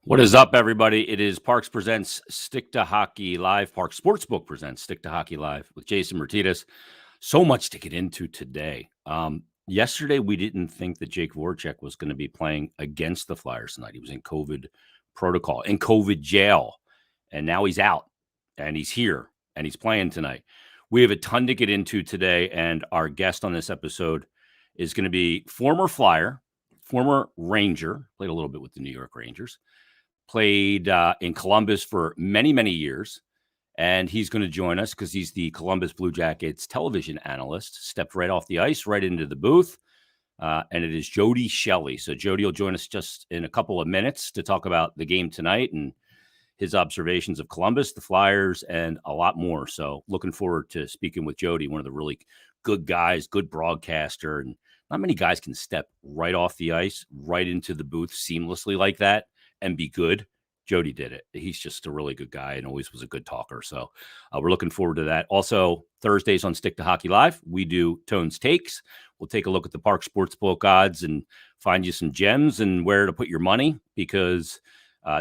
What is up, everybody? It is Parx presents Stick to Hockey Live. Parx Sportsbook presents Stick to Hockey Live with Jason Myrtetus. So much to get into today. Yesterday, we didn't think that Jake Voracek was going to be playing against the Flyers tonight. He was in COVID protocol, in COVID jail, and now he's out, and he's here, and he's playing tonight. We have a ton to get into today, and our guest on this episode is going to be former Flyer, former Ranger, played a little bit with the New York Rangers, played in Columbus for many, many years. And he's going to join us because he's the Columbus Blue Jackets television analyst. Stepped right off the ice, right into the booth. And it is Jody Shelley. So Jody will join us just in a couple of minutes to talk about the game tonight and his observations of Columbus, the Flyers, and a lot more. So looking forward to speaking with Jody, one of the really good guys, good broadcaster. And not many guys can step right off the ice, right into the booth seamlessly like that and be good. Jody did it. He's just a really good guy and always was a good talker. So we're looking forward to that. Also, Thursdays on Stick to Hockey Live, we do Tone's Takes. We'll take a look at the Parx Sportsbook odds and find you some gems and where to put your money because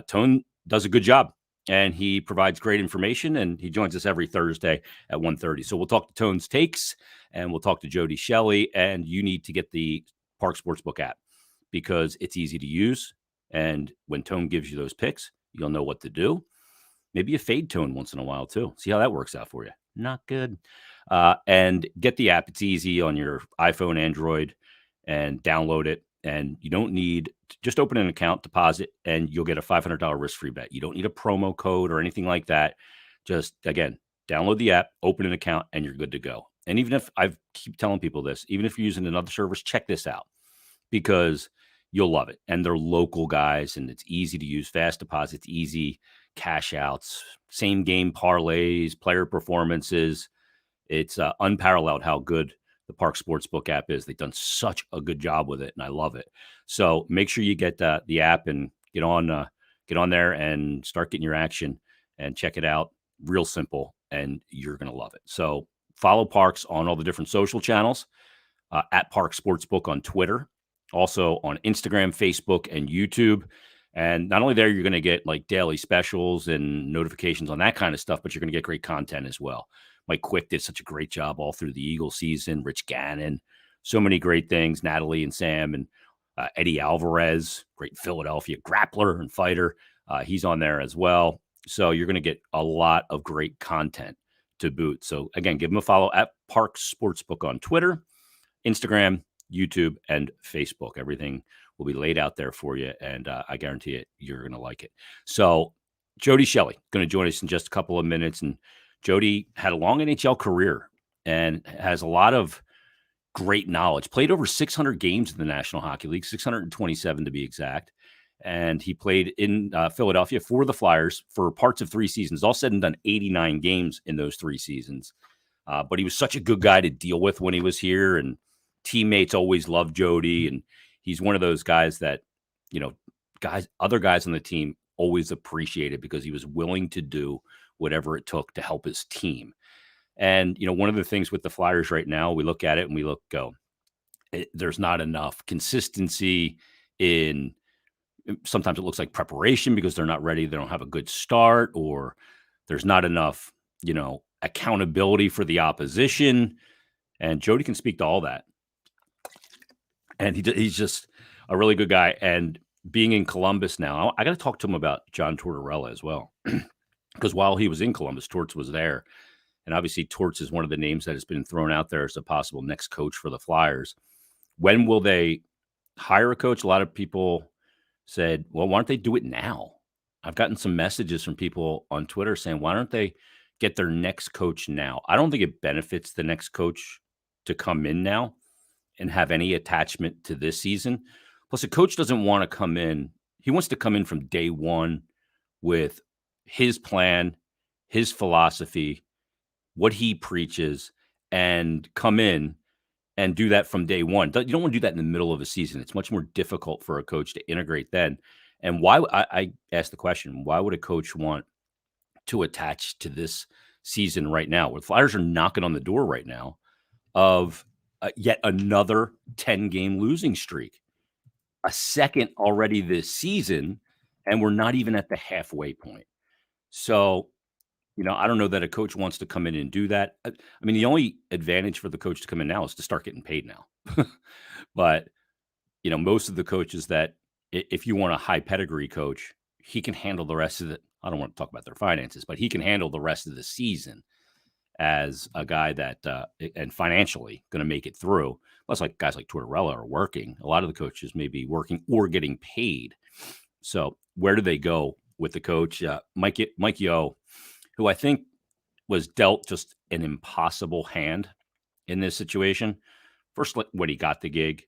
Tone does a good job and he provides great information and he joins us every Thursday at 1:30. So we'll talk to Tone's Takes and we'll talk to Jody Shelley, and you need to get the Parx Sportsbook app because it's easy to use. And when Tone gives you those picks, you'll know what to do. Maybe you fade Tone once in a while too. See how that works out for you. Not good. And get the app. It's easy on your iPhone, Android, and download it. And you don't need just open an account, deposit, and you'll get a $500 risk-free bet. You don't need a promo code or anything like that. Just, again, download the app, open an account, and you're good to go. And even if I keep telling people this, even if you're using another service, check this out because you'll love it. And they're local guys, and it's easy to use, fast deposits, easy cash outs, same game parlays, player performances. It's unparalleled how good the Parx Sportsbook app is. They've done such a good job with it, and I love it. So make sure you get the app and get on there and start getting your action and check it out. Real simple, and you're going to love it. So follow Parx on all the different social channels, at Parx Sportsbook on Twitter, also on Instagram, Facebook, and YouTube. And not only there, you're going to get like daily specials and notifications on that kind of stuff, but you're going to get great content as well. Mike Quick did such a great job all through the Eagle season. Rich Gannon, so many great things. Natalie and Sam and Eddie Alvarez, great Philadelphia grappler and fighter. He's on there as well. So you're going to get a lot of great content to boot. So again, give him a follow at Parx Sportsbook on Twitter, Instagram, YouTube, and Facebook. Everything will be laid out there for you, and I guarantee it, you're going to like it. So Jody Shelley going to join us in just a couple of minutes, and Jody had a long NHL career and has a lot of great knowledge. Played over 600 games in the National Hockey League, 627 to be exact, and he played in Philadelphia for the Flyers for parts of 3 seasons. All said and done, 89 games in those 3 seasons. But he was such a good guy to deal with when he was here, and teammates always loved Jody, and he's one of those guys that, other guys on the team always appreciated because he was willing to do whatever it took to help his team. And, one of the things with the Flyers right now, we look at it and we go, there's not enough consistency in, sometimes it looks like preparation because they're not ready. They don't have a good start, or there's not enough, accountability for the opposition. And Jody can speak to all that. And he's just a really good guy. And being in Columbus now, I got to talk to him about John Tortorella as well. Because while he was in Columbus, Torts was there. And obviously, Torts is one of the names that has been thrown out there as a possible next coach for the Flyers. When will they hire a coach? A lot of people said, well, why don't they do it now? I've gotten some messages from people on Twitter saying, why don't they get their next coach now? I don't think it benefits the next coach to come in now and have any attachment to this season. Plus, a coach doesn't want to come in. He wants to come in from day one with his plan, his philosophy, what he preaches, and come in and do that from day one. You don't want to do that in the middle of a season. It's much more difficult for a coach to integrate then. And why, I asked the question, why would a coach want to attach to this season right now, where the Flyers are knocking on the door right now of yet another 10-game losing streak, a second already this season, and we're not even at the halfway point. So, I don't know that a coach wants to come in and do that. I mean, the only advantage for the coach to come in now is to start getting paid now. But, most of the coaches that if you want a high pedigree coach, he can handle the rest of the I don't want to talk about their finances, but he can handle the rest of the season as a guy that and financially going to make it through. Plus, like guys like Tortorella are working. A lot of the coaches may be working or getting paid. So where do they go with the coach? Mike Yo, who I think was dealt just an impossible hand in this situation. First, when he got the gig,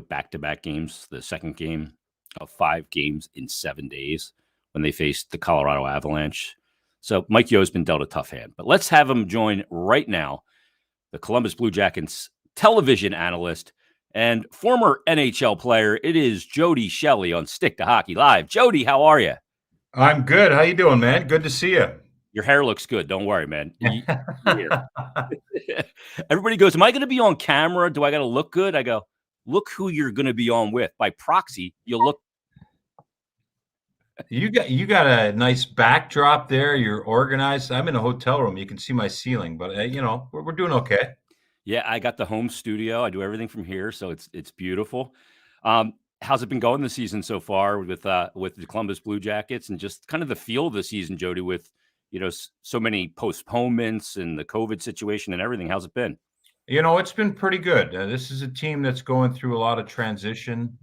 back-to-back games, the second game of 5 games in 7 days when they faced the Colorado Avalanche. So Mike Yo has been dealt a tough hand. But let's have him join right now, the Columbus Blue Jackets television analyst and former NHL player. It is Jody Shelley on Stick to Hockey Live. Jody, how are you? I'm good. How you doing, man? Good to see you. Your hair looks good. Don't worry, man. Everybody goes, am I going to be on camera? Do I got to look good? I go, look who you're going to be on with. By proxy, you'll look. You got a nice backdrop there. You're organized. I'm in a hotel room. You can see my ceiling, but we're doing okay. Yeah, I got the home studio. I do everything from here, so it's beautiful. How's it been going this season so far with the Columbus Blue Jackets and just kind of the feel of the season, Jody, with so many postponements and the COVID situation and everything? How's it been? It's been pretty good. This is a team that's going through a lot of transition.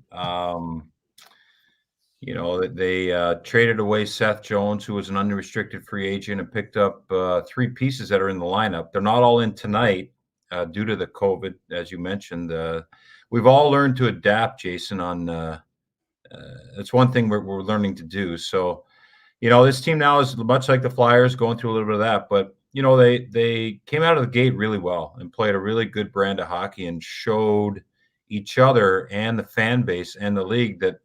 They traded away Seth Jones, who was an unrestricted free agent, and picked up 3 pieces that are in the lineup. They're not all in tonight due to the COVID, as you mentioned. We've all learned to adapt, Jason. That's one thing we're learning to do. So, this team now is much like the Flyers, going through a little bit of that. But they came out of the gate really well and played a really good brand of hockey and showed each other and the fan base and the league that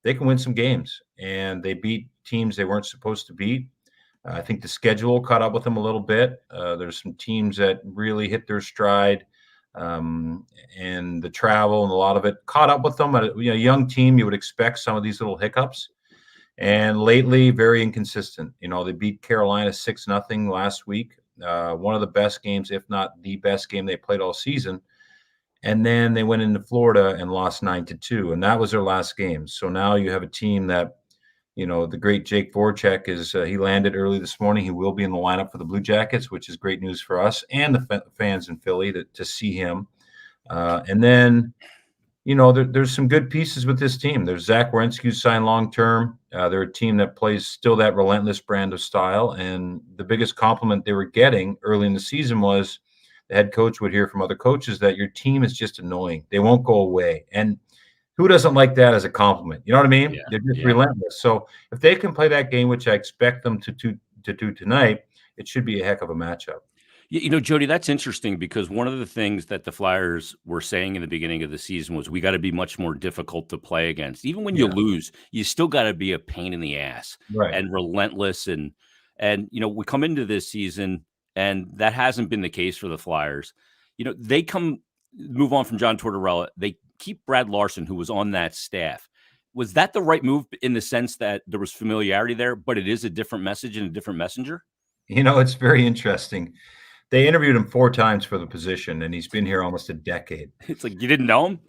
they can win some games, and they beat teams they weren't supposed to beat. I think the schedule caught up with them a little bit. There's some teams that really hit their stride, and the travel and a lot of it caught up with them. At a young team, you would expect some of these little hiccups. And lately, very inconsistent. They beat Carolina 6-0 last week. One of the best games, if not the best game they played all season. And then they went into Florida and lost 9-2, and that was their last game. So now you have a team that, the great Jake Voracek he landed early this morning. He will be in the lineup for the Blue Jackets, which is great news for us and the fans in Philly to see him. And then, there's some good pieces with this team. There's Zach Werenski, who's signed long-term. They're a team that plays still that relentless brand of style. And the biggest compliment they were getting early in the season was the head coach would hear from other coaches that your team is just annoying. They won't go away. And who doesn't like that as a compliment? You know what I mean? Yeah, They're just relentless. So if they can play that game, which I expect them to do tonight, it should be a heck of a matchup. Jody, that's interesting because one of the things that the Flyers were saying in the beginning of the season was we got to be much more difficult to play against. Even when you lose, you still got to be a pain in the ass and relentless. And we come into this season, and that hasn't been the case for the Flyers. They move on from John Tortorella. They keep Brad Larson, who was on that staff. Was that the right move in the sense that there was familiarity there, but it is a different message and a different messenger? It's very interesting. They interviewed him 4 times for the position, and he's been here almost a decade. It's like, you didn't know him?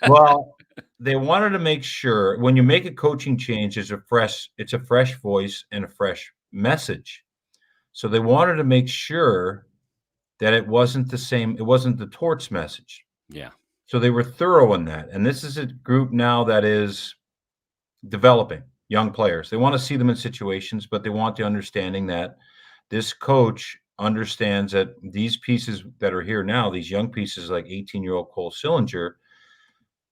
Well, they wanted to make sure when you make a coaching change, it's a fresh voice and a fresh message. So they wanted to make sure that it wasn't the same. It wasn't the Torts message. Yeah. So they were thorough in that. And this is a group now that is developing young players. They want to see them in situations, but they want the understanding that this coach understands that these pieces that are here now, these young pieces like 18-year-old Cole Sillinger,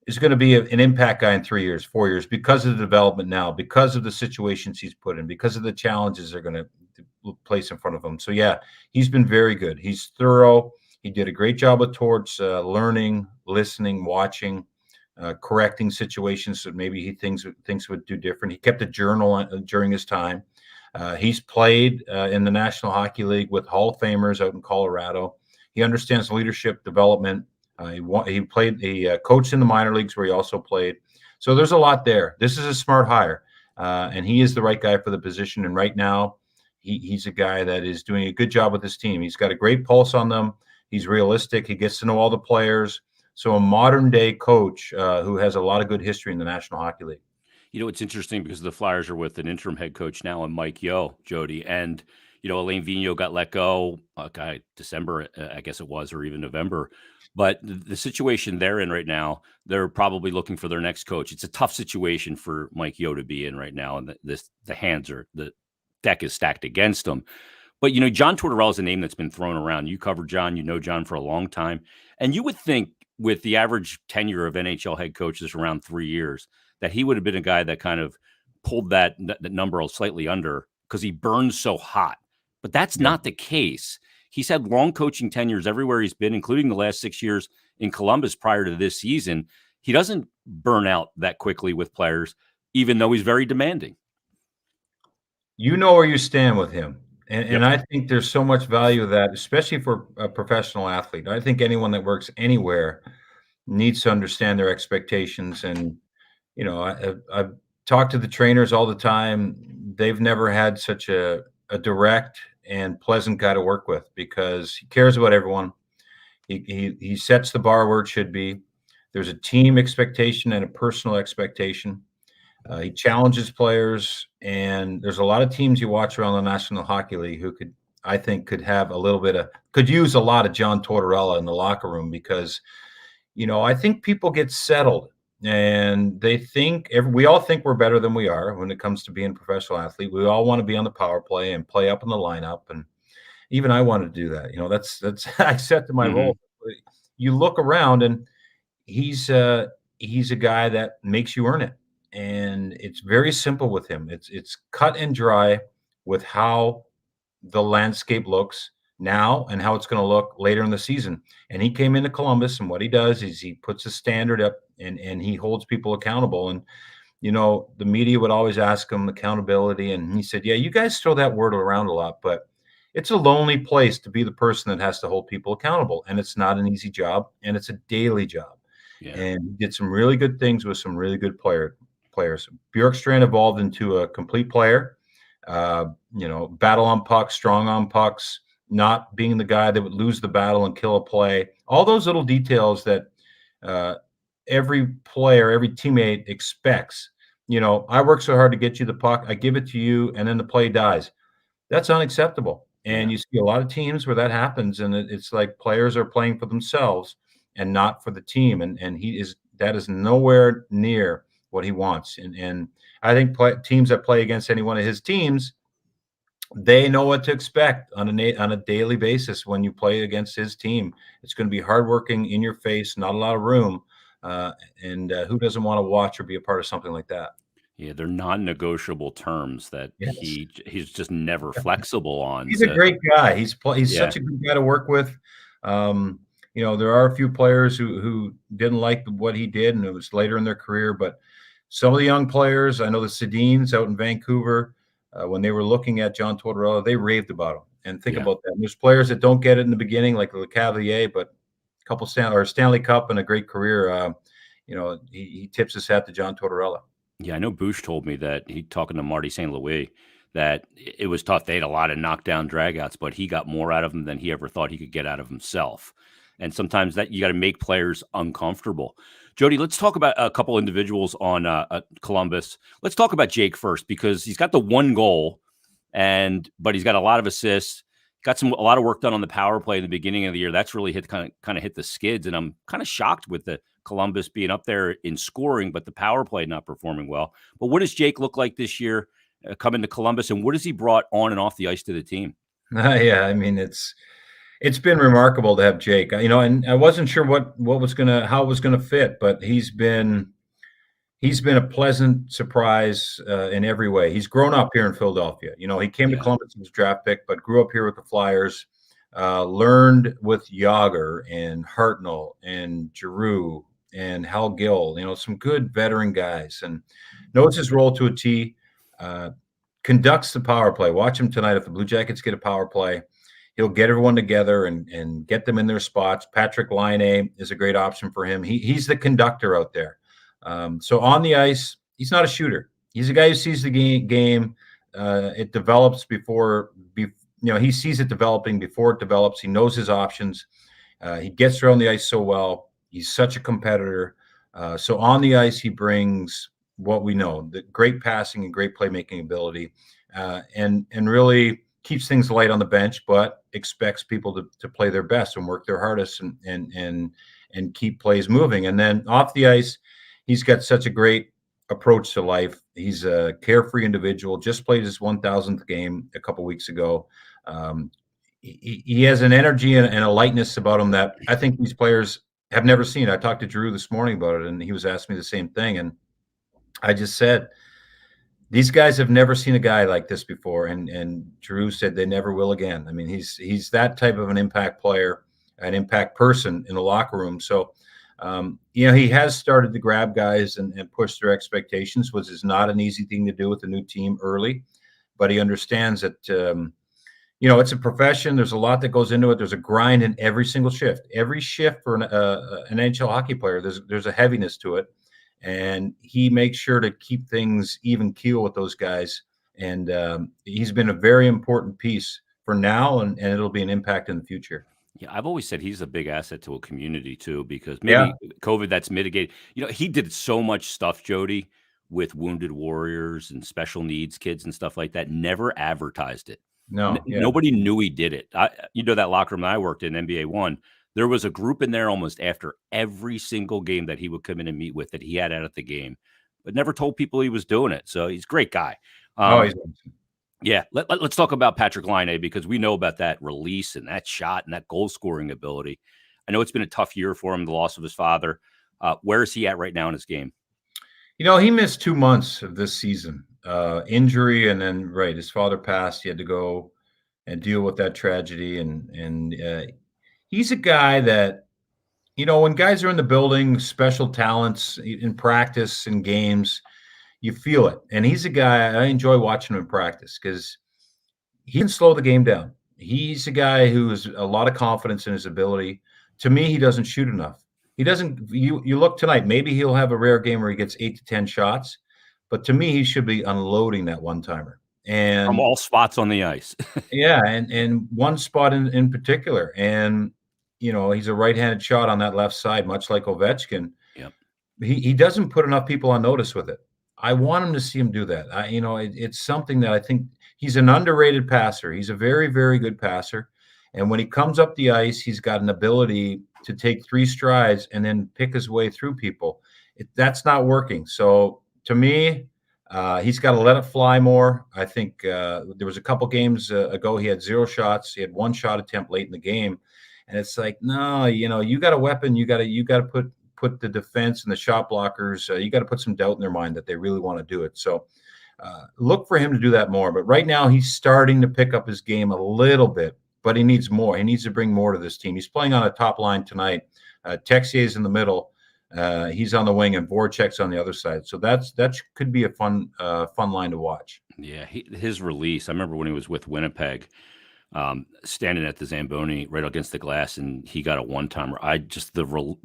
is going to be an impact guy in 3 years, 4 years, because of the development now, because of the situations he's put in, because of the challenges they're going to place in front of him. So, yeah, he's been very good. He's thorough. He did a great job with Torts, learning, listening, watching, correcting situations that maybe he thinks would do different. He kept a journal during his time. He's played in the National Hockey League with Hall of Famers out in Colorado. He understands leadership development. He coached in the minor leagues where he also played. So there's a lot there. This is a smart hire. and he is the right guy for the position. And right now, he's a guy that is doing a good job with his team. He's got a great pulse on them. He's realistic. He gets to know all the players. So a modern day coach who has a lot of good history in the National Hockey League. It's interesting because the Flyers are with an interim head coach now, and Mike Yeo, Jody, and Alain Vigneault got let go, December, I guess it was, or even November. But the situation they're in right now, they're probably looking for their next coach. It's a tough situation for Mike Yeo to be in right now, and the deck is stacked against him. But John Tortorella is a name that's been thrown around. You covered John, John for a long time, and you would think with the average tenure of NHL head coaches around 3 years, that he would have been a guy that kind of pulled that number slightly under because he burns so hot. But that's not the case. He's had long coaching tenures everywhere he's been, including the last 6 years in Columbus prior to this season. He doesn't burn out that quickly with players, even though he's very demanding. You know where you stand with him. And I think there's so much value of that, especially for a professional athlete. I think anyone that works anywhere needs to understand their expectations. And, I've talked to the trainers all the time. They've never had such a direct and pleasant guy to work with because he cares about everyone. He sets the bar where it should be. There's a team expectation and a personal expectation. He challenges players, and there's a lot of teams you watch around the National Hockey League who could use a lot of John Tortorella in the locker room because, I think people get settled and they think we all think we're better than we are when it comes to being a professional athlete. We all want to be on the power play and play up in the lineup, and even I wanted to do that. That's I accepted my role. You look around, and he's a guy that makes you earn it. And it's very simple with him. It's cut and dry with how the landscape looks now and how it's going to look later in the season. And he came into Columbus, and what he does is he puts a standard up and he holds people accountable. And, the media would always ask him accountability. And he said, yeah, you guys throw that word around a lot, but it's a lonely place to be the person that has to hold people accountable. And it's not an easy job, and it's a daily job. Yeah. And he did some really good things with some really good players. Bjorkstrand evolved into a complete player, battle on pucks, strong on pucks, not being the guy that would lose the battle and kill a play. All those little details that every player, every teammate expects. I work so hard to get you the puck, I give it to you, and then the play dies. That's unacceptable. And you see a lot of teams where that happens, and it's like players are playing for themselves and not for the team. And that is nowhere near what he wants. And I think teams that play against any one of his teams, they know what to expect on a daily basis when you play against his team. It's going to be hardworking, in your face, not a lot of room. And who doesn't want to watch or be a part of something like that? Yeah, they're non-negotiable terms that he's just never flexible on. He's a great guy. He's such a good guy to work with. There are a few players who didn't like what he did, and it was later in their career. But some of the young players, I know the Sedins out in Vancouver, when they were looking at John Tortorella, they raved about him. And think about that. And there's players that don't get it in the beginning, like Le Cavalier, but a couple Stanley Cup and a great career. He tips his hat to John Tortorella. Yeah, I know Bush told me that talking to Marty St. Louis, that it was tough. They had a lot of knockdown dragouts, but he got more out of them than he ever thought he could get out of himself. And sometimes that you got to make players uncomfortable. Jody, let's talk about a couple individuals on Columbus. Let's talk about Jake first, because he's got the one goal, but he's got a lot of assists. Got a lot of work done on the power play in the beginning of the year. That's really kind of hit the skids, and I'm kind of shocked with the Columbus being up there in scoring, but the power play not performing well. But what does Jake look like this year coming to Columbus, and what has he brought on and off the ice to the team? Yeah, I mean, it's been remarkable to have Jake. And I wasn't sure how it was gonna fit, but he's been a pleasant surprise in every way. He's grown up here in Philadelphia. He came to Columbus as a draft pick, but grew up here with the Flyers. Learned with Yager and Hartnell and Giroux and Hal Gill, some good veteran guys, and knows his role to a T. Conducts the power play. Watch him tonight. If the Blue Jackets get a power play, he'll get everyone together and get them in their spots. Patrick Laine is a great option for him. He's the conductor out there. So on the ice, he's not a shooter. He's a guy who sees the game. It develops he sees it developing before it develops. He knows his options. He gets around the ice so well. He's such a competitor. So on the ice, he brings what we know: the great passing and great playmaking ability, and really keeps things light on the bench, but expects people to play their best and work their hardest and keep plays moving. And then off the ice, he's got such a great approach to life. He's a carefree individual. Just played his 1,000th game a couple weeks ago. He has an energy and a lightness about him that I think these players have never seen. I talked to Drew this morning about it, and he was asking me the same thing. And I just said, these guys have never seen a guy like this before. And Drew said they never will again. I mean, he's that type of an impact player, an impact person in the locker room. So, he has started to grab guys and push their expectations, which is not an easy thing to do with a new team early. But he understands that, it's a profession. There's a lot that goes into it. There's a grind in every single shift. Every shift for an NHL hockey player, there's a heaviness to it. And he makes sure to keep things even keel with those guys. And he's been a very important piece for now, and it'll be an impact in the future. Yeah, I've always said he's a big asset to a community too, because maybe COVID that's mitigated. He did so much stuff, Jody, with wounded warriors and special needs kids and stuff like that. Never advertised it. No, Nobody knew he did it. That locker room that I worked in, NBA One, there was a group in there almost after every single game that he would come in and meet with that he had out at the game, but never told people he was doing it. So he's a great guy. Yeah, let's talk about Patrik Laine, because we know about that release and that shot and that goal-scoring ability. I know it's been a tough year for him, the loss of his father. Where is he at right now in his game? He missed 2 months of this season, injury, and then his father passed. He had to go and deal with that tragedy, and he's a guy that, when guys are in the building, special talents in practice and games, you feel it. And he's a guy I enjoy watching him in practice because he can slow the game down. He's a guy who has a lot of confidence in his ability. To me, he doesn't shoot enough. He doesn't. You look tonight, maybe he'll have a rare game where he gets 8 to 10 shots, but to me, he should be unloading that one-timer. And from all spots on the ice. Yeah, and one spot in particular. And he's a right-handed shot on that left side, much like Ovechkin. Yep. He doesn't put enough people on notice with it. I want him to see him do that. It's something that I think he's an underrated passer. He's a very, very good passer. And when he comes up the ice, he's got an ability to take 3 strides and then pick his way through people. That's not working. So to me, he's got to let it fly more. I think there was a couple games ago he had 0 shots. He had 1 shot attempt late in the game. And it's like, no, you got a weapon. You got to put the defense and the shot blockers, you got to put some doubt in their mind that they really want to do it. So look for him to do that more. But right now he's starting to pick up his game a little bit, but he needs more. He needs to bring more to this team. He's playing on a top line tonight. Texier's in the middle. He's on the wing, and Voracek's on the other side. So that could be a fun line to watch. Yeah, his release. I remember when he was with Winnipeg, standing at the Zamboni right against the glass, and he got a one-timer.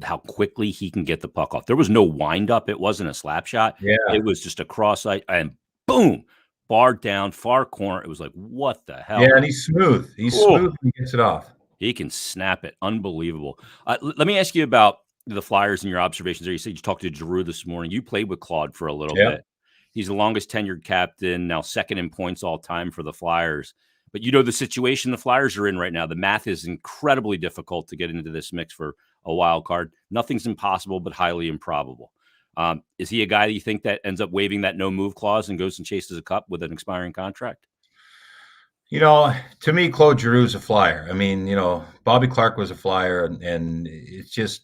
How quickly he can get the puck off. There was no wind-up. It wasn't a slap shot. Yeah. It was just a cross-eye, and boom, barred down, far corner. It was like, what the hell? Yeah, and he's smooth. He's smooth when he gets it off. He can snap it. Unbelievable. Let me ask you about the Flyers and your observations there. You said you talked to Drew this morning. You played with Claude for a little bit. He's the longest tenured captain, now second in points all time for the Flyers. But the situation the Flyers are in right now. The math is incredibly difficult to get into this mix for a wild card. Nothing's impossible, but highly improbable. Is he a guy that you think that ends up waiving that no-move clause and goes and chases a cup with an expiring contract? To me, Claude Giroux's a Flyer. I mean, Bobby Clarke was a Flyer, and it's just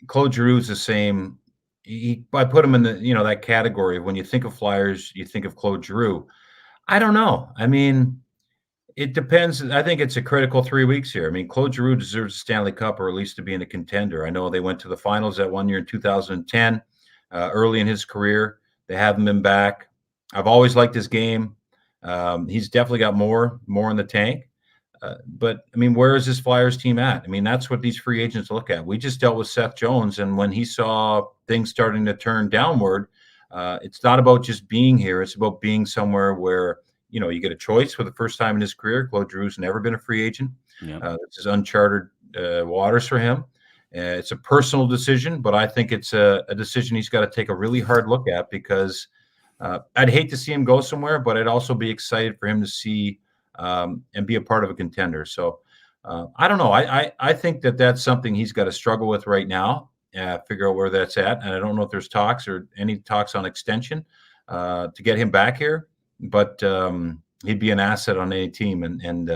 Claude Giroux's the same. I put him in the that category. When you think of Flyers, you think of Claude Giroux. I don't know. I mean, it depends. I think it's a critical 3 weeks here. I mean, Claude Giroux deserves a Stanley Cup, or at least to be in a contender. I know they went to the finals that one year in 2010, early in his career. They haven't been back. I've always liked his game. He's definitely got more in the tank. But I mean, where is this Flyers team at? I mean, that's what these free agents look at. We just dealt with Seth Jones, and when he saw things starting to turn downward, It's not about just being here. It's about being somewhere where, you get a choice for the first time in his career. Claude Giroux's never been a free agent. Yeah. This is uncharted waters for him. It's a personal decision, but I think it's a decision he's got to take a really hard look at, because I'd hate to see him go somewhere, but I'd also be excited for him to see and be a part of a contender. So I don't know. I think that that's something he's got to struggle with right now. Figure out where that's at. And I don't know if there's talks or any talks on extension to get him back here, but he'd be an asset on any team. And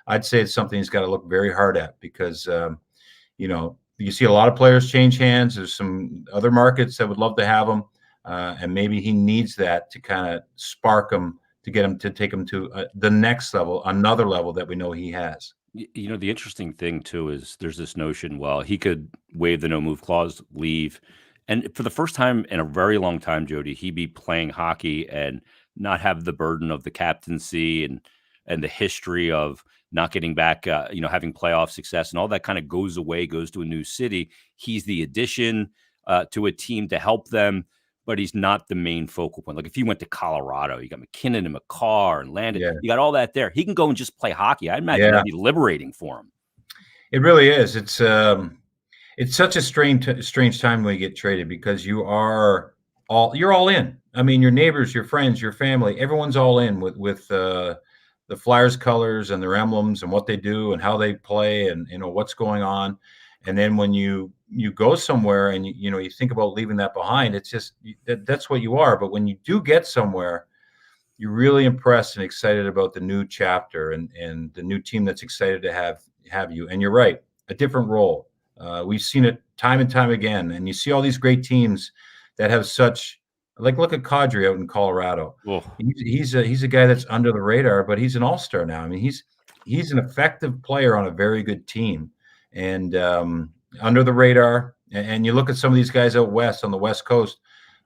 I'd say it's something he's got to look very hard at, because, you see a lot of players change hands. There's some other markets that would love to have him. And maybe he needs that to kind of spark him, to get him to take him to the next level, another level that we know he has. The interesting thing too is there's this notion, well, he could waive the no move clause, leave, and for the first time in a very long time, Jody, he'd be playing hockey and not have the burden of the captaincy and the history of not getting back, having playoff success, and all that kind of goes away, goes to a new city. He's the addition to a team to help them, but he's not the main focal point. Like if he went to Colorado, you got McKinnon and McCarr and Landon, Yeah. you got all that there. He can go and just play hockey. I imagine that'd be liberating for him. It really is. It's such a strange time when you get traded, because you're all in. I mean, your neighbors, your friends, your family, everyone's all in with the Flyers colors and their emblems and what they do and how they play and what's going on. And then when you go somewhere and you think about leaving that behind, it's just that's what you are. But when you do get somewhere, you're really impressed and excited about the new chapter and the new team that's excited to have you. And you're right, a different role. We've seen it time and time again. And you see all these great teams that have such, like, look at Kadri out in Colorado. Oh. He's a guy that's under the radar, but he's an all-star now. I mean, he's an effective player on a very good team, and under the radar. And you look at some of these guys out west on the West Coast,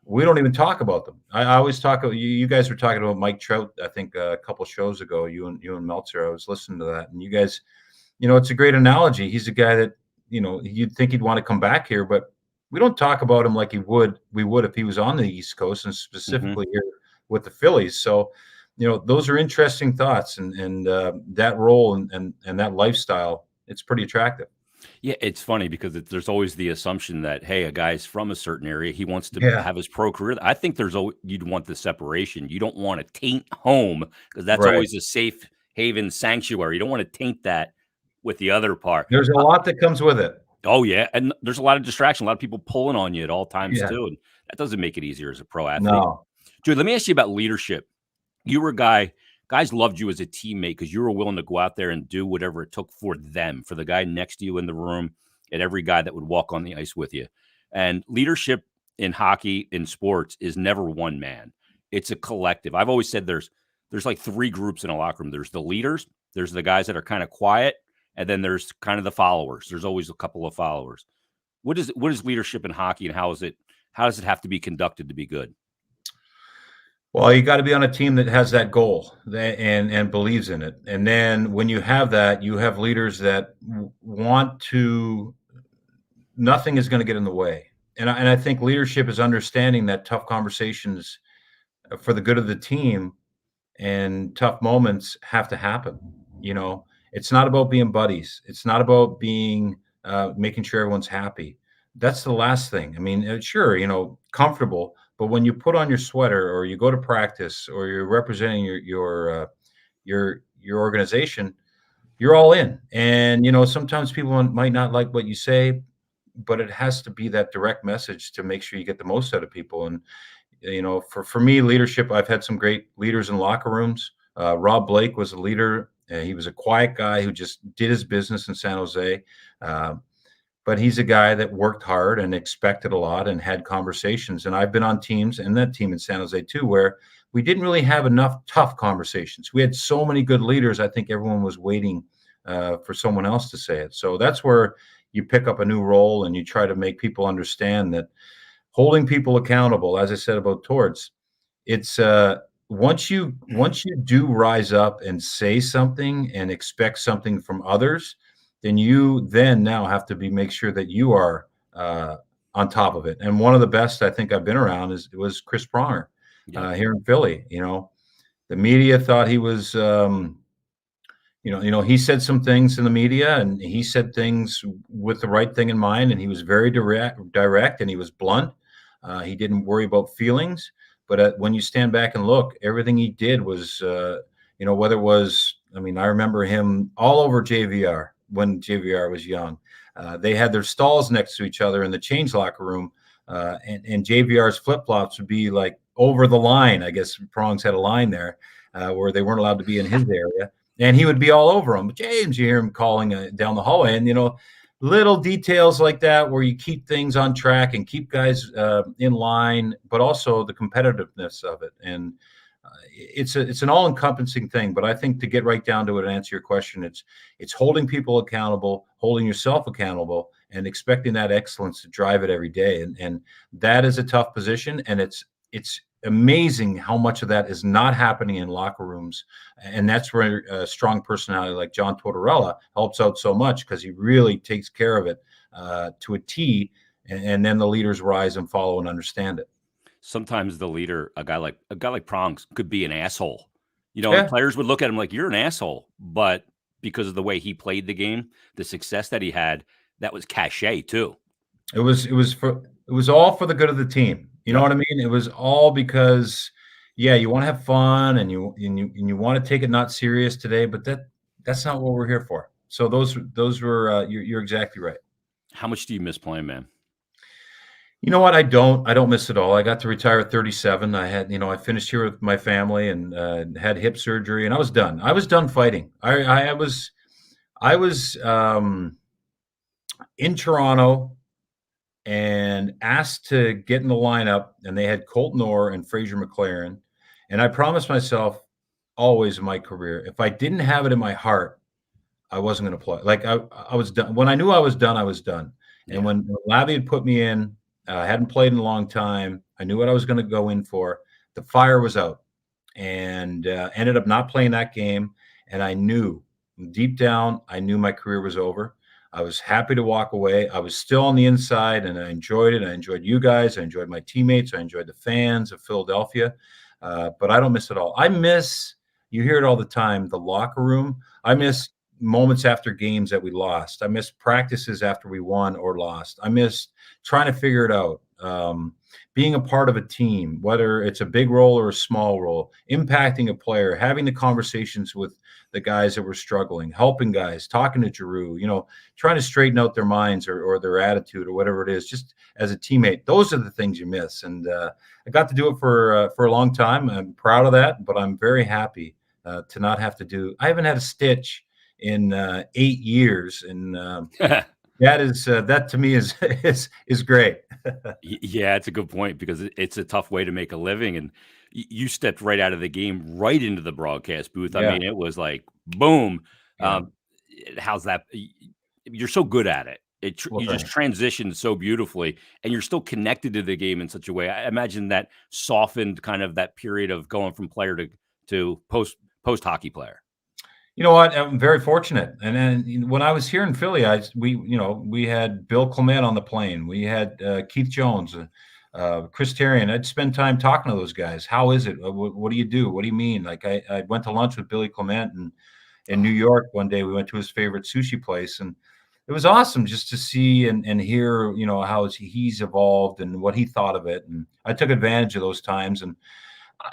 we don't even talk about them. I always talk about you guys were talking about Mike Trout, I think a couple shows ago, you and Meltzer. I was listening to that, and you guys, it's a great analogy. He's a guy that, you'd think he'd want to come back here, but we don't talk about him like we would if he was on the East Coast, and specifically here with the Phillies. So, those are interesting thoughts, and that role and that lifestyle, it's pretty attractive. Yeah, it's funny because there's always the assumption that, hey, a guy's from a certain area, he wants to have his pro career. I think you'd want the separation. You don't want to taint home, because that's always a safe haven sanctuary. You don't want to taint that with the other part. There's a lot that comes with it. Oh, yeah. And there's a lot of distraction, a lot of people pulling on you at all times too. And that doesn't make it easier as a pro athlete. No. Dude, let me ask you about leadership. You were a guy, guys loved you as a teammate because you were willing to go out there and do whatever it took for them, for the guy next to you in the room, and every guy that would walk on the ice with you. And leadership in hockey, in sports, is never one man. It's a collective. I've always said there's like three groups in a locker room. There's the leaders, there's the guys that are kind of quiet, and then there's kind of the followers. There's always a couple of followers. What is leadership in hockey, and how does it have to be conducted to be good? Well, you got to be on a team that has that goal and believes in it. And then when you have that, you have leaders that want to. Nothing is going to get in the way. And I think leadership is understanding that tough conversations for the good of the team and tough moments have to happen. It's not about being buddies. It's not about being making sure everyone's happy. That's the last thing. I mean, sure, comfortable, but when you put on your sweater or you go to practice or you're representing your organization, you're all in. And sometimes people might not like what you say, but it has to be that direct message to make sure you get the most out of people. And for me, leadership, I've had some great leaders in locker rooms. Rob Blake was a leader. He was a quiet guy who just did his business in San Jose. But he's a guy that worked hard and expected a lot and had conversations. And I've been on teams, and that team in San Jose too, where we didn't really have enough tough conversations. We had so many good leaders. I think everyone was waiting for someone else to say it. So that's where you pick up a new role and you try to make people understand that holding people accountable, as I said about Torts, it's once you do rise up and say something and expect something from others, then you now have to make sure that you are on top of it. And one of the best I think I've been around was Chris Pronger Yep. here in Philly. The media thought he was, he said some things in the media, and he said things with the right thing in mind, and he was very direct, and he was blunt. He didn't worry about feelings. But when you stand back and look, everything he did was, whether it was, I mean, I remember him all over JVR when JVR was young. They had their stalls next to each other in the change locker room, and JVR's flip flops would be like over the line. I guess Prongs had a line there where they weren't allowed to be in his area, and he would be all over them. James, you hear him calling down the hallway, and little details like that where you keep things on track and keep guys in line, but also the competitiveness of it. And it's an all-encompassing thing. But I think to get right down to it and answer your question, it's holding people accountable, holding yourself accountable, and expecting that excellence to drive it every day. And that is a tough position, and it's amazing how much of that is not happening in locker rooms. And that's where a strong personality like John Tortorella helps out so much, because he really takes care of it to a T, and then the leaders rise and follow and understand it. Sometimes the leader, a guy like Prongs, could be an asshole. And Yeah, players would look at him like, you're an asshole. But because of the way he played the game, the success that he had, that was cachet too. it was all for the good of the team. You know Yep. what I mean? It was all because, yeah, you want to have fun, and you want to take it not serious today, but that's not what we're here for. So those were you're exactly right. How much do you miss playing, man? You know what? I don't miss it all. I got to retire at 37. I finished here with my family, and had hip surgery, and I was done. I was done fighting. I was in Toronto and asked to get in the lineup, and they had Colton Orr and Fraser McLaren. And I promised myself always in my career, if I didn't have it in my heart, I wasn't going to play. Like I was done. When I knew I was done, I was done. And Yeah. when Lavi had put me in, I hadn't played in a long time. I knew what I was going to go in for. The fire was out, and ended up not playing that game. And I knew deep down, I knew my career was over. I was happy to walk away. I was still on the inside, and I enjoyed it. I enjoyed you guys. I enjoyed my teammates. I enjoyed the fans of Philadelphia. But I don't miss it all. I miss, you hear it all the time, the locker room. I miss moments after games that we lost. I miss practices after we won or lost. I miss trying to figure it out. Being a part of a team, whether it's a big role or a small role, impacting a player, having the conversations with the guys that were struggling, helping guys, talking to Giroux, trying to straighten out their minds or their attitude or whatever it is, just as a teammate. Those are the things you miss. And I got to do it for a long time. I'm proud of that, but I'm very happy to not have to do. I haven't had a stitch in 8 years, and that to me is great. Yeah, it's a good point, because it's a tough way to make a living. And you stepped right out of the game, right into the broadcast booth. I Yeah, mean, it was like, boom. yeah. Um, how's that? You're so good at it. Well, You just thanks. transitioned so beautifully, and you're still connected to the game in such a way. I imagine that softened kind of that period of going from player to post hockey player. You know what? I'm very fortunate. And then when I was here in Philly, we had Bill Clement on the plane. We had Keith Jones, Chris Terrian. I'd spend time talking to those guys. How is it? What do you do? What do you mean? Like I went to lunch with Billy Clement in New York one day. We went to his favorite sushi place, and it was awesome just to see and hear, how he's evolved and what he thought of it. And I took advantage of those times, and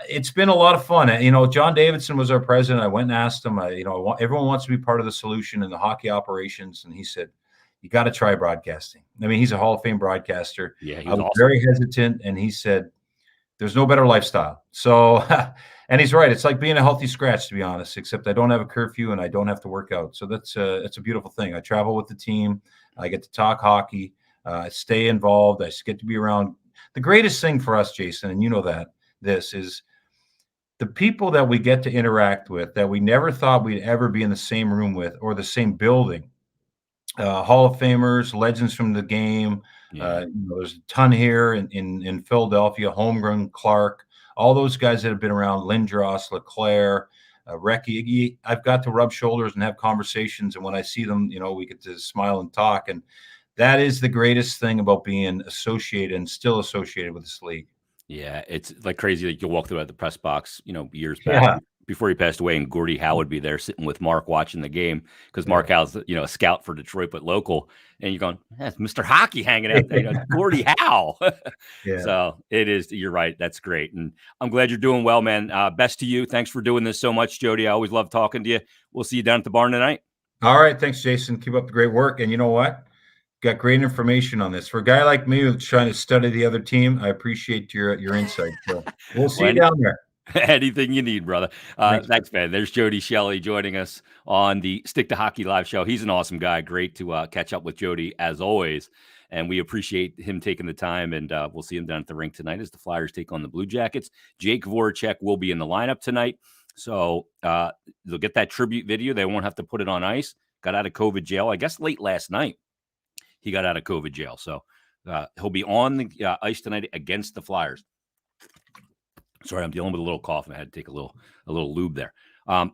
it's been a lot of fun. John Davidson was our president. I went and asked him, everyone wants to be part of the solution in the hockey operations. And he said, you got to try broadcasting. I mean, he's a Hall of Fame broadcaster. Yeah, he I was was awesome. very hesitant. And he said, there's no better lifestyle. So, and he's right. It's like being a healthy scratch, to be honest, except I don't have a curfew and I don't have to work out. So it's a beautiful thing. I travel with the team. I get to talk hockey. I stay involved. I get to be around. The greatest thing for us, Jason, and this is the people that we get to interact with that we never thought we'd ever be in the same room with or the same building. Hall of Famers, legends from the game. Yeah. There's a ton here in Philadelphia, Holmgren, Clark, all those guys that have been around, Lindros, LeClaire, Recchi. I've got to rub shoulders and have conversations. And when I see them, we get to smile and talk. And that is the greatest thing about being associated and still associated with this league. Yeah, it's like crazy that you walk through at the press box, years back Yeah. before he passed away, and Gordie Howe would be there sitting with Mark watching the game because Yeah. Mark Howe's, a scout for Detroit, but local. And you're going, that's Mr. Hockey hanging out there, Gordie Howe. Yeah. So it is. You're right. That's great. And I'm glad you're doing well, man. Best to you. Thanks for doing this so much, Jody. I always love talking to you. We'll see you down at the barn tonight. All right. Thanks, Jason. Keep up the great work. And you know what? Got great information on this. For a guy like me who's trying to study the other team, I appreciate your insight. So we'll see you down there. Anything you need, brother. Thanks, man. There's Jody Shelley joining us on the Stick to Hockey live show. He's an awesome guy. Great to catch up with Jody as always. And we appreciate him taking the time. And we'll see him down at the rink tonight as the Flyers take on the Blue Jackets. Jake Voracek will be in the lineup tonight. So they'll get that tribute video. They won't have to put it on ice. Got out of COVID jail, I guess, late last night. He got out of COVID jail. So he'll be on the ice tonight against the Flyers. Sorry, I'm dealing with a little cough and I had to take a little lube there.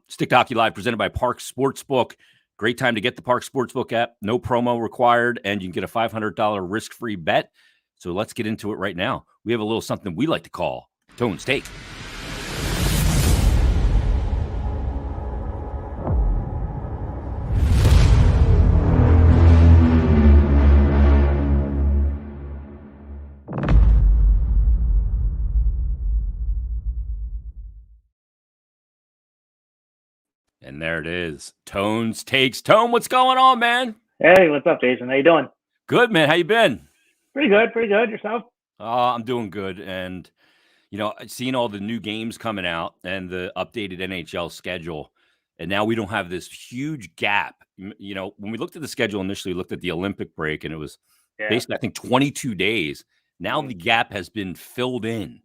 Stick to Hockey Live presented by Parx Sportsbook. Great time to get the Parx Sportsbook app. No promo required, and you can get a $500 risk-free bet. So let's get into it right now. We have a little something we like to call Tone's Take. And there it is. Tone's Takes. Tone, what's going on, man? Hey, what's up, Jason? How you doing? Good, man. How you been? Pretty good. Yourself? I'm doing good. And, seeing all the new games coming out and the updated NHL schedule, and now we don't have this huge gap. When we looked at the schedule initially, we looked at the Olympic break, and it was basically, I think, 22 days. Now the gap has been filled in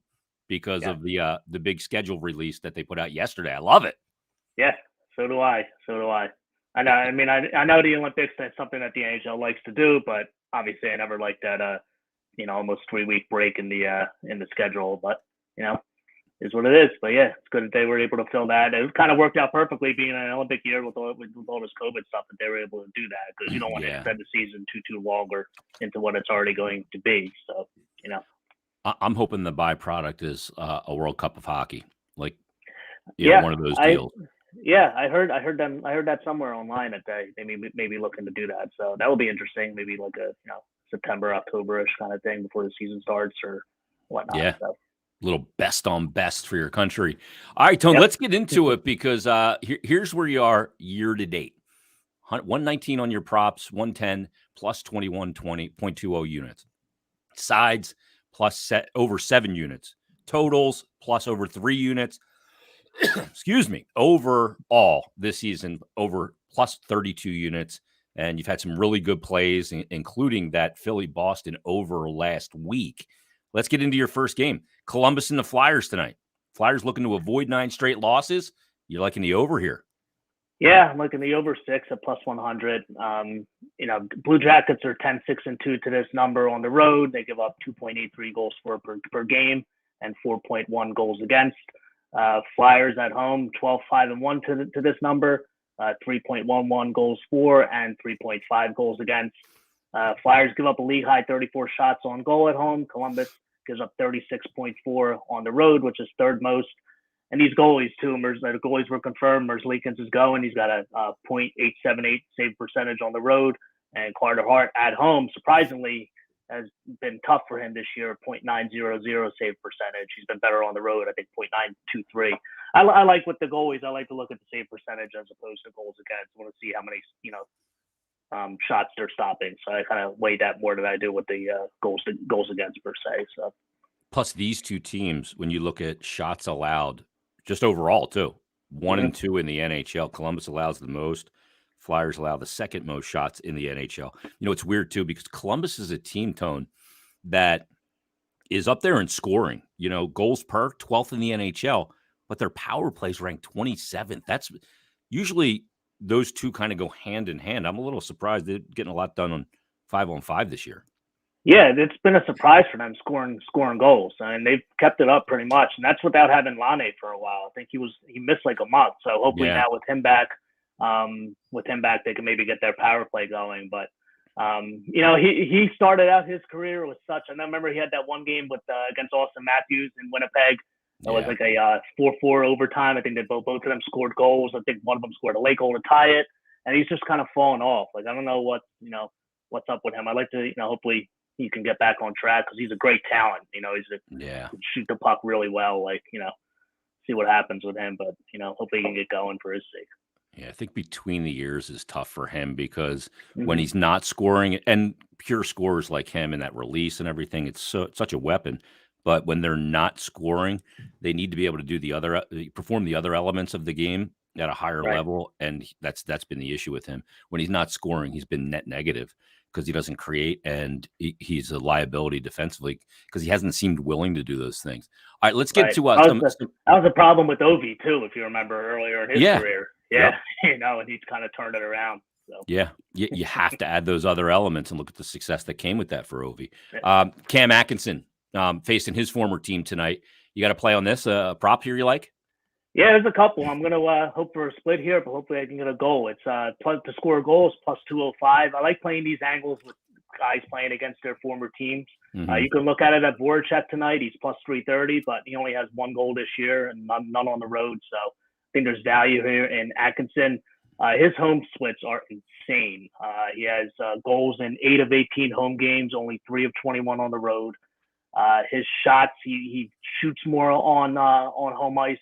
because of the big schedule release that they put out yesterday. I love it. Yeah. So do I. I know. I mean, I know the Olympics. That's something that the NHL likes to do, but obviously, I never liked that. Almost 3-week break in the schedule. But is what it is. But yeah, it's good that they were able to fill that. It kind of worked out perfectly, being an Olympic year with all this COVID stuff, that they were able to do that, because you don't want to extend the season too longer into what it's already going to be. So I'm hoping the byproduct is a World Cup of hockey, like one of those deals. I heard that somewhere online that they may be looking to do that. So that will be interesting. Maybe like a September, October-ish kind of thing before the season starts or whatnot. Yeah. So. Little best on best for your country. All right, Tone, let's get into it, because here's where you are year to date. 119 on your props, 110 plus 21.20 units. Sides plus over 7 units. Totals plus over 3 units. Excuse me, overall this season over plus 32 units. And you've had some really good plays, including that Philly-Boston over last week. Let's get into your first game. Columbus and the Flyers tonight. Flyers looking to avoid 9 straight losses. You're liking the over here. Yeah, I'm liking the over 6 at plus 100. Blue Jackets are 10-6-2 to this number on the road. They give up 2.83 goals per game and 4.1 goals against. Flyers at home, 12-5-1 to this number, 3.11 goals for and 3.5 goals against. Flyers give up a league high 34 shots on goal at home. Columbus gives up 36.4 on the road, which is third most. And these goalies too, the goalies were confirmed. Merzlikins is going. He's got a .878 save percentage on the road, and Carter Hart at home, surprisingly, has been tough for him this year, .900 save percentage. He's been better on the road, I think .923. I like with the goalies, I like to look at the save percentage as opposed to goals against. I want to see how many, shots they're stopping. So I kind of weigh that more than I do with the goals against per se. So plus these two teams, when you look at shots allowed, just overall too, 1 and 2 in the NHL. Columbus allows the most. Flyers allow the second most shots in the NHL. It's weird too, because Columbus is a team, Tone, that is up there in scoring. Goals per, 12th in the NHL, but their power plays ranked 27th. That's usually those two kind of go hand in hand. I'm a little surprised they're getting a lot done on 5-on-5 this year. Yeah, it's been a surprise for them scoring goals, and they've kept it up pretty much. And that's without having Lane for a while. I think he missed like a month. So hopefully now with him back, they can maybe get their power play going. But He started out his career with such, and I remember he had that one game with against Austin Matthews in Winnipeg. It was like a 4-4 overtime. I think that both of them scored goals. I think one of them scored a late goal to tie it, and he's just kind of fallen off. Like, I don't know what's up with him. I'd like to, hopefully he can get back on track because he's a great talent. He can shoot the puck really well. Like, see what happens with him, but hopefully he can get going for his sake. Yeah, I think between the years is tough for him because when he's not scoring, and pure scorers like him and that release and everything, it's such a weapon. But when they're not scoring, they need to be able to do perform the other elements of the game at a higher level, and that's been the issue with him. When he's not scoring, he's been net negative because he doesn't create, and he's a liability defensively because he hasn't seemed willing to do those things. All right, let's get to that was a problem with Ovi too, if you remember earlier in his career. Yeah, yep. And he's kind of turned it around. So. Yeah, you have to add those other elements and look at the success that came with that for Ovi. Cam Atkinson facing his former team tonight. You got to play on this prop here you like? Yeah, there's a couple. I'm going to hope for a split here, but hopefully I can get a goal. It's to score goals plus 205. I like playing these angles with guys playing against their former teams. You can look at it at Voracek tonight. He's plus 330, but he only has one goal this year and none on the road. So I think there's value here in Atkinson. His home splits are insane. He has goals in 8 of 18 home games, only 3 of 21 on the road. His shots, he shoots more on home ice.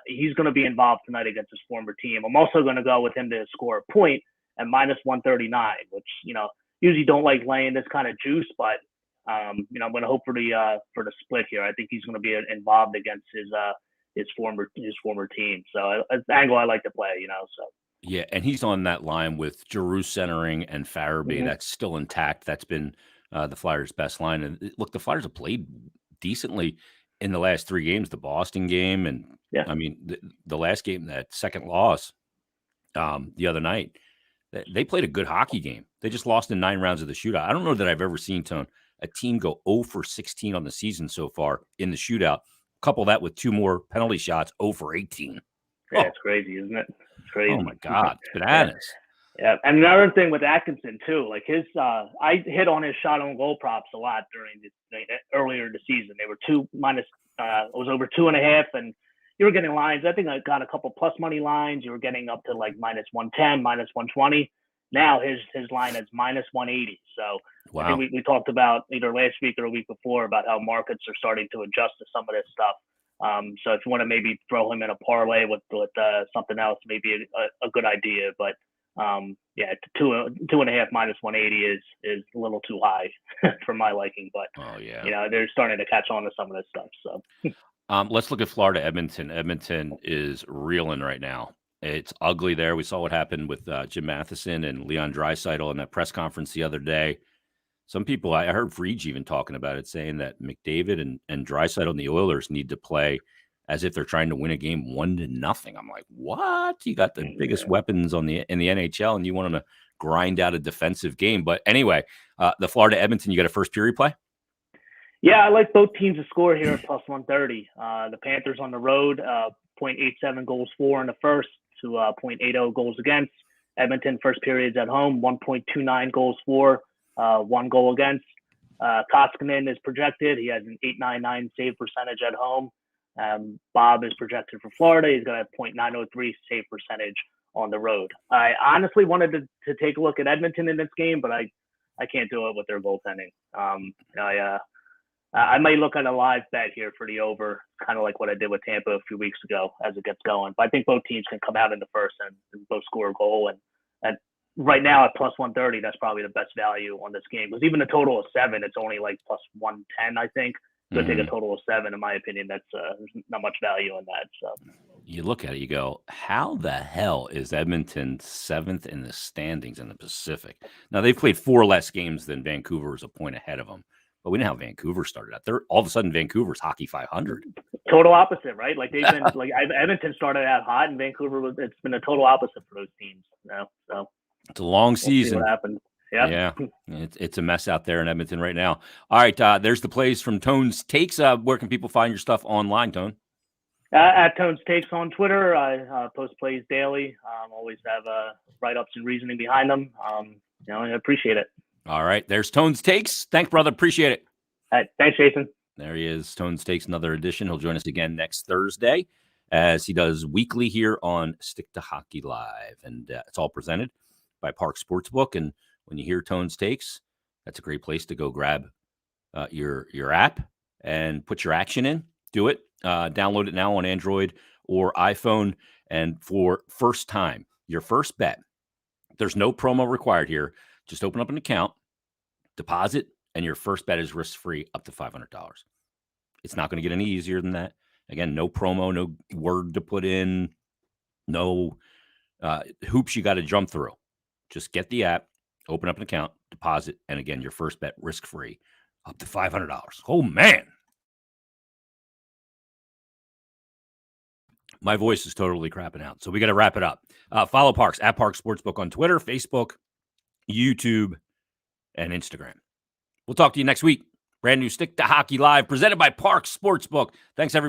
He's going to be involved tonight against his former team. I'm also going to go with him to score a point at minus 139, which, usually don't like laying this kind of juice, but, I'm going to hope for the split here. I think he's going to be involved against his former team. So it's an angle I like to play, so. Yeah, and he's on that line with Giroux centering and Farabee. That's still intact. That's been the Flyers' best line. And look, the Flyers have played decently in the last 3 games, the Boston game, and I mean, the last game, that second loss the other night, they played a good hockey game. They just lost in 9 rounds of the shootout. I don't know that I've ever seen, Tone, a team go 0 for 16 on the season so far in the shootout. Couple that with 2 more penalty shots, 0 for 18. Yeah, it's crazy, isn't it? It's crazy. Oh, my God. It's bananas. Yeah, and another thing with Atkinson, too, like I hit on his shot on goal props a lot earlier in the season. They were it was over 2.5, and you were getting lines. I think I got a couple plus money lines. You were getting up to like minus 110, minus 120. Now his line is minus 180. So wow. I think we talked about either last week or a week before about how markets are starting to adjust to some of this stuff. So if you want to maybe throw him in a parlay with something else, maybe a good idea. But 2.5 minus 180 is a little too high for my liking. But they're starting to catch on to some of this stuff. So let's look at Florida Edmonton. Edmonton is reeling right now. It's ugly there. We saw what happened with Jim Matheson and Leon Draisaitl in that press conference the other day. Some people, I heard Friedge even talking about it, saying that McDavid and Draisaitl and the Oilers need to play as if they're trying to win a game 1-0. I'm like, what? You got the biggest weapons in the NHL, and you want them to grind out a defensive game. But anyway, the Florida Edmonton, you got a first period play? Yeah, I like both teams to score here at plus 130. The Panthers on the road, 0.87 goals for in the first to 0.80 goals against. Edmonton first periods at home, 1.29 goals for, 1 goal against. Koskinen is projected. He has an .899 save percentage at home. Bob is projected for Florida. He's got a .903 save percentage on the road. I honestly wanted to take a look at Edmonton in this game, but I can't do it with their goaltending. I might look at a live bet here for the over, kind of like what I did with Tampa a few weeks ago as it gets going. But I think both teams can come out in the first and both score a goal. And right now at plus 130, that's probably the best value on this game. Because even a total of 7, it's only like plus 110, I think. So take a total of 7, in my opinion, that's there's not much value in that. So you look at it, you go, how the hell is Edmonton 7th in the standings in the Pacific? Now, they've played 4 less games than Vancouver is a point ahead of them. But we know how Vancouver started out. They're all of a sudden Vancouver's hockey 500. Total opposite, right? Like they've been like Edmonton started out hot, and Vancouver it's been a total opposite for those teams. So it's a long season. See what happens? Yeah, it's a mess out there in Edmonton right now. All right, there's the plays from Tone's Takes. Where can people find your stuff online, Tone? At Tone's Takes on Twitter. I post plays daily. Always have write-ups and reasoning behind them. I appreciate it. All right. There's Tone's Takes. Thanks, brother. Appreciate it. All right, thanks, Jason. There he is. Tone's Takes, another edition. He'll join us again next Thursday, as he does weekly here on Stick to Hockey Live. And it's all presented by Parx Sportsbook. And when you hear Tone's Takes, that's a great place to go grab your app and put your action in. Do it. Download it now on Android or iPhone. And for first time, your first bet, there's no promo required here. Just open up an account, deposit, and your first bet is risk-free up to $500. It's not going to get any easier than that. Again, no promo, no word to put in, no hoops you got to jump through. Just get the app, open up an account, deposit, and again, your first bet risk-free up to $500. Oh, man. My voice is totally crapping out, so we got to wrap it up. Follow Parx at Parx Sportsbook on Twitter, Facebook, YouTube, and Instagram. We'll talk to you next week. Brand new Stick to Hockey Live presented by Parx Sportsbook. Thanks, everybody.